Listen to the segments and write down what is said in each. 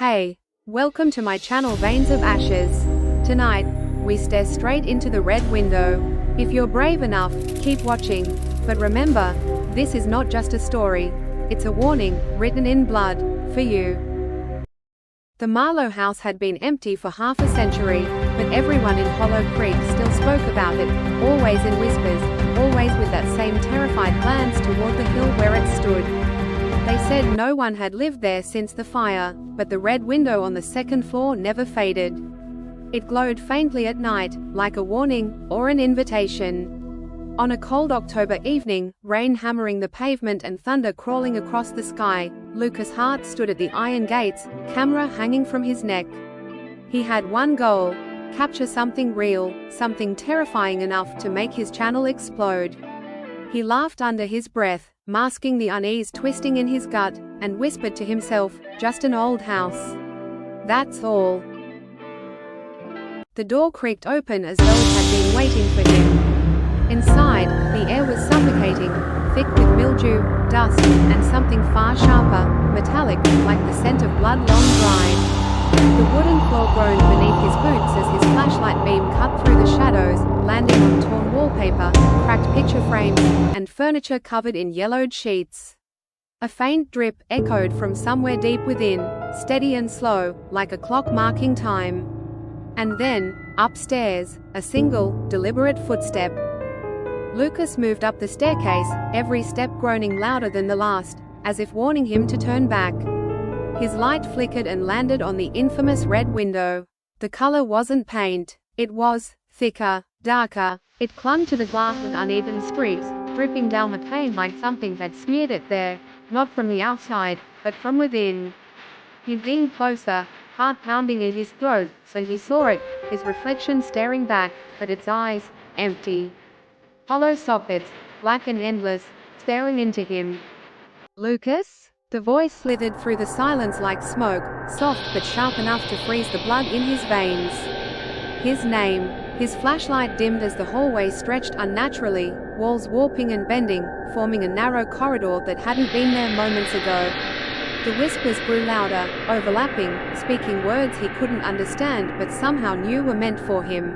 Hey, welcome to my channel Veins of Ashes. Tonight, we stare straight into the red window. If you're brave enough, keep watching. But remember, this is not just a story. It's a warning, written in blood, for you. The Marlowe house had been empty for half a century, but everyone in Hollow Creek still spoke about it, always in whispers, always with that same terrified glance toward the hill where it stood. They said no one had lived there since the fire, but the red window on the second floor never faded. It glowed faintly at night, like a warning, or an invitation. On a cold October evening, rain hammering the pavement and thunder crawling across the sky, Lucas Hart stood at the iron gates, camera hanging from his neck. He had one goal: capture something real, something terrifying enough to make his channel explode. He laughed under his breath, masking the unease twisting in his gut, and whispered to himself, "Just an old house. That's all." The door creaked open as though it had been waiting for him. Inside, the air was suffocating, thick with mildew, dust, and something far sharper, metallic, like the scent of blood long dried. The wooden floor groaned beneath his boots as his flashlight beam cut through the shadows, landing on torn wallpaper, cracked picture frames, and furniture covered in yellowed sheets. A faint drip echoed from somewhere deep within, steady and slow, like a clock marking time. And then, upstairs, a single, deliberate footstep. Lucas moved up the staircase, every step groaning louder than the last, as if warning him to turn back. His light flickered and landed on the infamous red window. The color wasn't paint. It was thicker, darker. It clung to the glass with uneven streaks, dripping down the pane like something had smeared it there, not from the outside, but from within. He leaned closer, heart pounding in his throat, so he saw it, his reflection staring back, but its eyes, empty. Hollow sockets, black and endless, staring into him. "Lucas?" The voice slithered through the silence like smoke, soft but sharp enough to freeze the blood in his veins. His name. His flashlight dimmed as the hallway stretched unnaturally, walls warping and bending, forming a narrow corridor that hadn't been there moments ago. The whispers grew louder, overlapping, speaking words he couldn't understand but somehow knew were meant for him.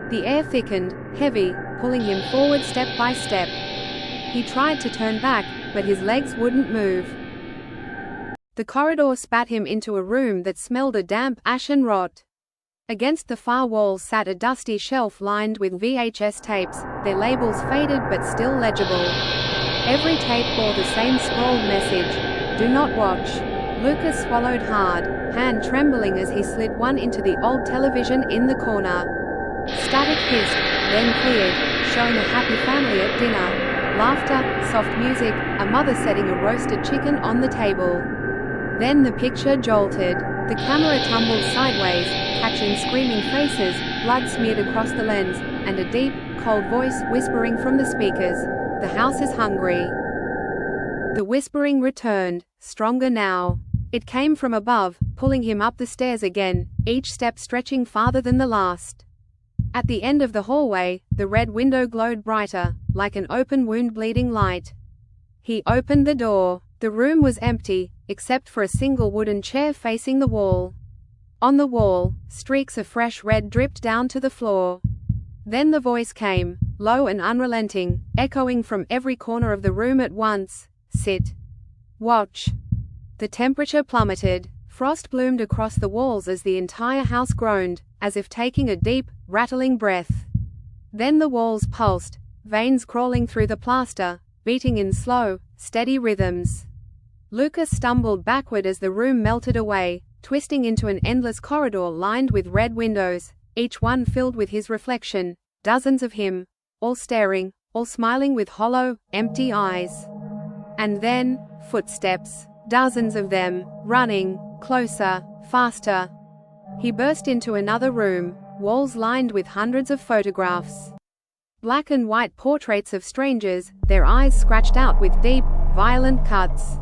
The air thickened, heavy, pulling him forward step by step. He tried to turn back, but his legs wouldn't move. The corridor spat him into a room that smelled of damp ash and rot. Against the far wall sat a dusty shelf lined with VHS tapes, their labels faded but still legible. Every tape bore the same scrawled message: "Do not watch." Lucas swallowed hard, hand trembling as he slid one into the old television in the corner. Static hissed, then cleared, showing a happy family at dinner. Laughter, soft music, a mother setting a roasted chicken on the table. Then the picture jolted. The camera tumbled sideways, catching screaming faces, blood smeared across the lens, and a deep, cold voice whispering from the speakers, "The house is hungry." The whispering returned, stronger now. It came from above, pulling him up the stairs again, each step stretching farther than the last. At the end of the hallway, the red window glowed brighter, like an open wound bleeding light. He opened the door. The room was empty, except for a single wooden chair facing the wall. On the wall, streaks of fresh red dripped down to the floor. Then the voice came, low and unrelenting, echoing from every corner of the room at once: "Sit. Watch." The temperature plummeted. Frost bloomed across the walls as the entire house groaned, as if taking a deep, rattling breath. Then the walls pulsed, veins crawling through the plaster, beating in slow, steady rhythms. Lucas stumbled backward as the room melted away, twisting into an endless corridor lined with red windows, each one filled with his reflection, dozens of him, all staring, all smiling with hollow, empty eyes. And then, footsteps, dozens of them, running, closer, faster. He burst into another room, walls lined with hundreds of photographs. Black and white portraits of strangers, their eyes scratched out with deep, violent cuts.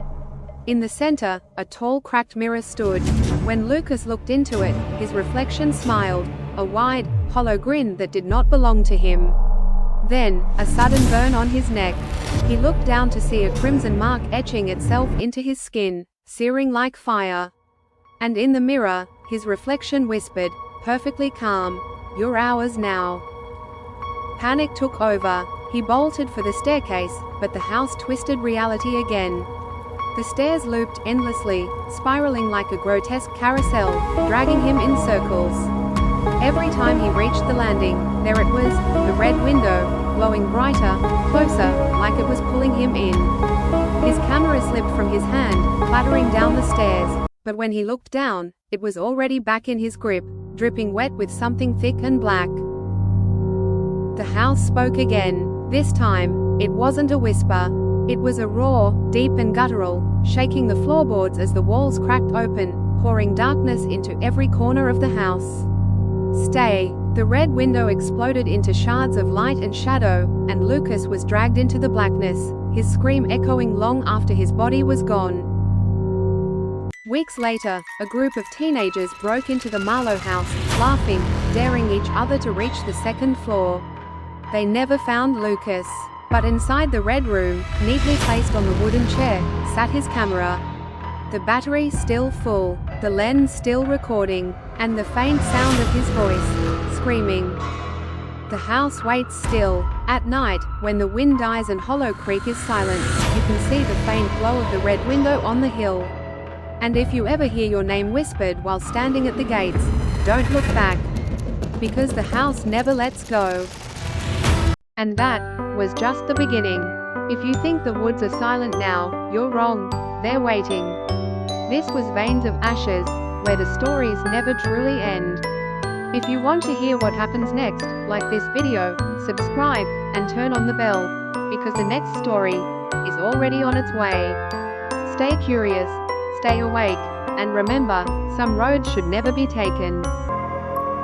In the center, a tall cracked mirror stood. When Lucas looked into it, his reflection smiled, a wide, hollow grin that did not belong to him. Then, a sudden burn on his neck. He looked down to see a crimson mark etching itself into his skin, searing like fire. And in the mirror, his reflection whispered, perfectly calm, "You're ours now." Panic took over. He bolted for the staircase, but the house twisted reality again. The stairs looped endlessly, spiraling like a grotesque carousel, dragging him in circles. Every time he reached the landing, there it was, the red window, glowing brighter, closer, like it was pulling him in. His camera slipped from his hand, clattering down the stairs, but when he looked down, it was already back in his grip, dripping wet with something thick and black. The house spoke again. This time, it wasn't a whisper. It was a roar, deep and guttural, shaking the floorboards as the walls cracked open, pouring darkness into every corner of the house. "Stay!" The red window exploded into shards of light and shadow, and Lucas was dragged into the blackness, his scream echoing long after his body was gone. Weeks later, a group of teenagers broke into the Marlowe house, laughing, daring each other to reach the second floor. They never found Lucas. But inside the red room, neatly placed on the wooden chair, sat his camera. The battery still full, the lens still recording, and the faint sound of his voice, screaming. The house waits still. At night, when the wind dies and Hollow Creek is silent, you can see the faint glow of the red window on the hill. And if you ever hear your name whispered while standing at the gates, don't look back. Because the house never lets go. And that was just the beginning. If you think the woods are silent now, you're wrong. They're waiting. This was Veins of Ashes, where the stories never truly end. If you want to hear what happens next, like this video, subscribe, and turn on the bell, because the next story is already on its way. Stay curious, stay awake, and remember, some roads should never be taken.